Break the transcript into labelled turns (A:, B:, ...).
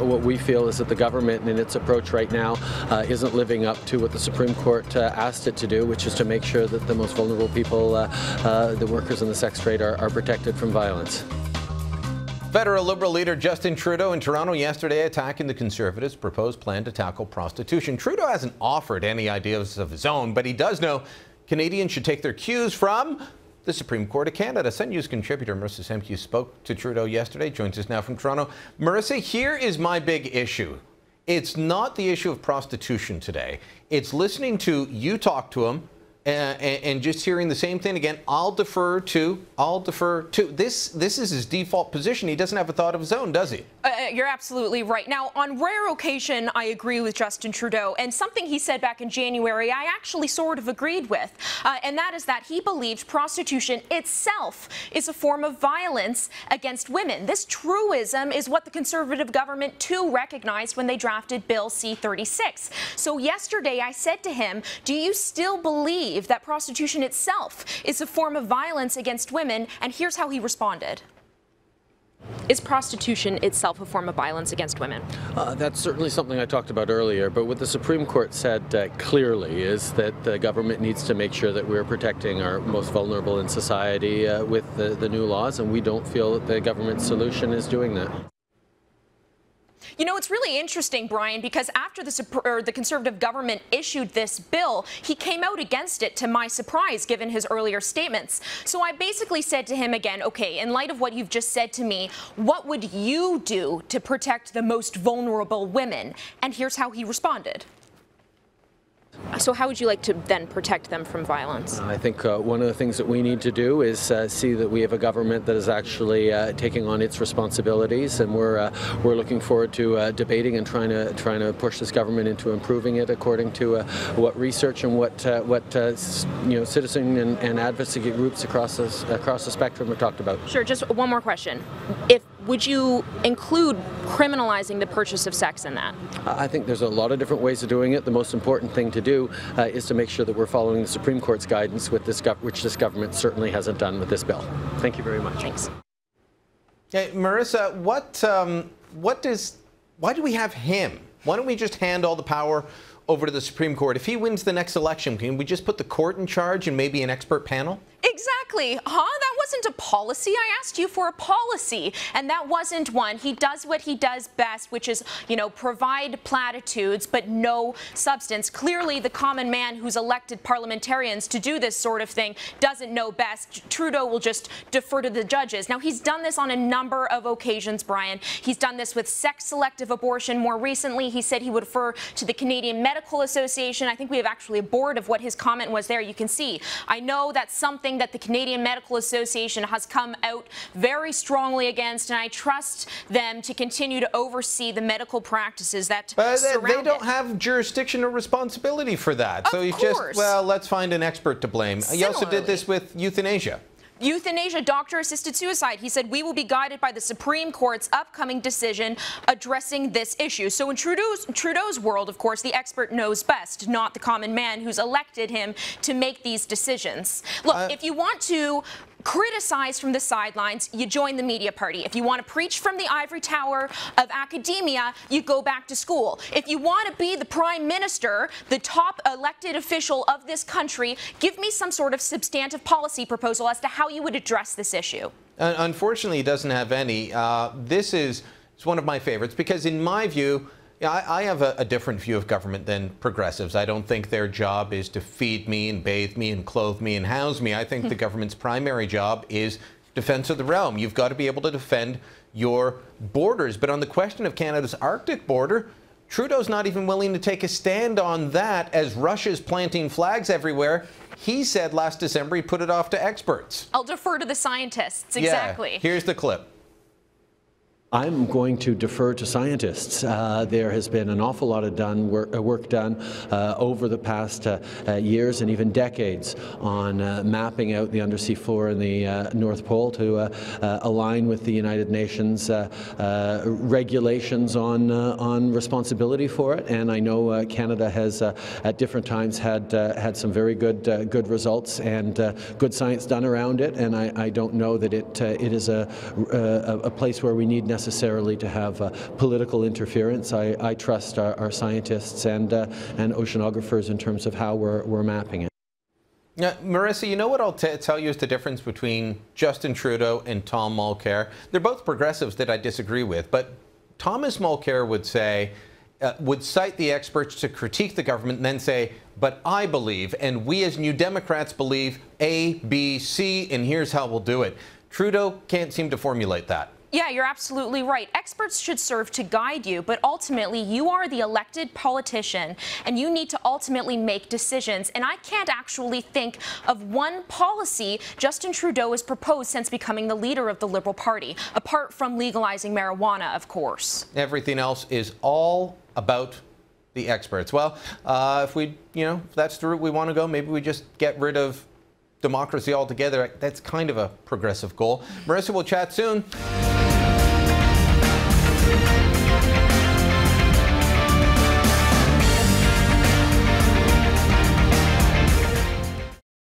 A: what we feel is that the government in its approach right now isn't living up to what the Supreme Court asked it to do, which is to make sure that the most vulnerable people, the workers in the sex trade, are protected from violence.
B: Federal Liberal leader Justin Trudeau in Toronto yesterday attacking the Conservatives' proposed plan to tackle prostitution. Trudeau hasn't offered any ideas of his own, but he does know Canadians should take their cues from the Supreme Court of Canada. Sun News contributor Marissa Semke spoke to Trudeau yesterday, joins us now from Toronto. Marissa, here is my big issue. It's not the issue of prostitution today. It's listening to you talk to him and just hearing the same thing again. I'll defer to. This is his default position. He doesn't have a thought of his own, does he?
C: You're absolutely right. Now, on rare occasion, I agree with Justin Trudeau, and something he said back in January I actually sort of agreed with, and that is that he believed prostitution itself is a form of violence against women. This truism is what the Conservative government too recognized when they drafted Bill C-36. So yesterday I said to him, do you still believe that prostitution itself is a form of violence against women? And here's how he responded. Is prostitution itself a form of violence against women?
A: That's certainly something I talked about earlier, but what the Supreme Court said clearly is that the government needs to make sure that we're protecting our most vulnerable in society with the new laws, and we don't feel that the government's solution is doing that.
C: You know, it's really interesting, Brian, because after the Conservative government issued this bill, he came out against it, to my surprise, given his earlier statements. So I basically said to him again, okay, in light of what you've just said to me, what would you do to protect the most vulnerable women? And here's how he responded. So how would you like to then protect them from violence?
A: I think one of the things that we need to do is see that we have a government that is actually taking on its responsibilities, and we're looking forward to debating and trying to push this government into improving it according to what research and what citizen and advocacy groups across the spectrum have talked about.
C: Sure. Just one more question. Would you include criminalizing the purchase of sex in that?
A: I think there's a lot of different ways of doing it. The most important thing to do is to make sure that we're following the Supreme Court's guidance, with this which this government certainly hasn't done with this bill. Thank you very much.
C: Thanks.
B: Hey, Marissa, why do we have him? Why don't we just hand all the power over to the Supreme Court? If he wins the next election, can we just put the court in charge and maybe an expert panel?
C: Exactly. That wasn't a policy. I asked you for a policy, and that wasn't one. He does what he does best, which is, provide platitudes, but no substance. Clearly, the common man who's elected parliamentarians to do this sort of thing doesn't know best. Trudeau will just defer to the judges. Now, he's done this on a number of occasions, Brian. He's done this with sex-selective abortion. More recently, he said he would refer to the Canadian Medical Association. I think we have actually a board of what his comment was there. You can see. I know that's something that the Canadian Medical Association has come out very strongly against, and I trust them to continue to oversee the medical practices that surround
B: they don't have jurisdiction or responsibility for that. So you just, well, let's find an expert to blame. You also did this with euthanasia.
C: Euthanasia, doctor-assisted suicide. He said we will be guided by the Supreme Court's upcoming decision addressing this issue. So in Trudeau's world, of course, the expert knows best, not the common man who's elected him to make these decisions. Look, if you want to criticize from the sidelines, you join the media party. If you want to preach from the ivory tower of academia, you go back to school. If you want to be the prime minister, the top elected official of this country, give me some sort of substantive policy proposal as to how you would address this issue.
B: Unfortunately, he doesn't have any. This is one of my favorites because, in my view, I have a different view of government than progressives. I don't think their job is to feed me and bathe me and clothe me and house me. I think the government's primary job is defense of the realm. You've got to be able to defend your borders. But on the question of Canada's Arctic border, Trudeau's not even willing to take a stand on that, as Russia's planting flags everywhere. He said last December he put it off to experts.
C: I'll defer to the scientists. Exactly.
B: Yeah, here's the clip.
A: I'm going to defer to scientists. There has been an awful lot of work done over the past years and even decades on mapping out the undersea floor in the North Pole to align with the United Nations regulations on responsibility for it. And I know Canada has at different times had some very good results and good science done around it. And I don't know that it is a place where we need necessarily necessarily to have political interference. I trust our scientists and oceanographers in terms of how we're mapping it.
B: Now, Marissa, you know what I'll tell you is the difference between Justin Trudeau and Tom Mulcair? They're both progressives that I disagree with, but Thomas Mulcair would say, would cite the experts to critique the government and then say, but I believe, and we as New Democrats believe A, B, C, and here's how we'll do it. Trudeau can't seem to formulate that.
C: Yeah, you're absolutely right. Experts should serve to guide you, but ultimately you are the elected politician and you need to ultimately make decisions. And I can't actually think of one policy Justin Trudeau has proposed since becoming the leader of the Liberal Party, apart from legalizing marijuana, of course.
B: Everything else is all about the experts. Well, if that's the route we want to go, maybe we just get rid of democracy altogether. That's kind of a progressive goal. Marissa, we'll chat soon.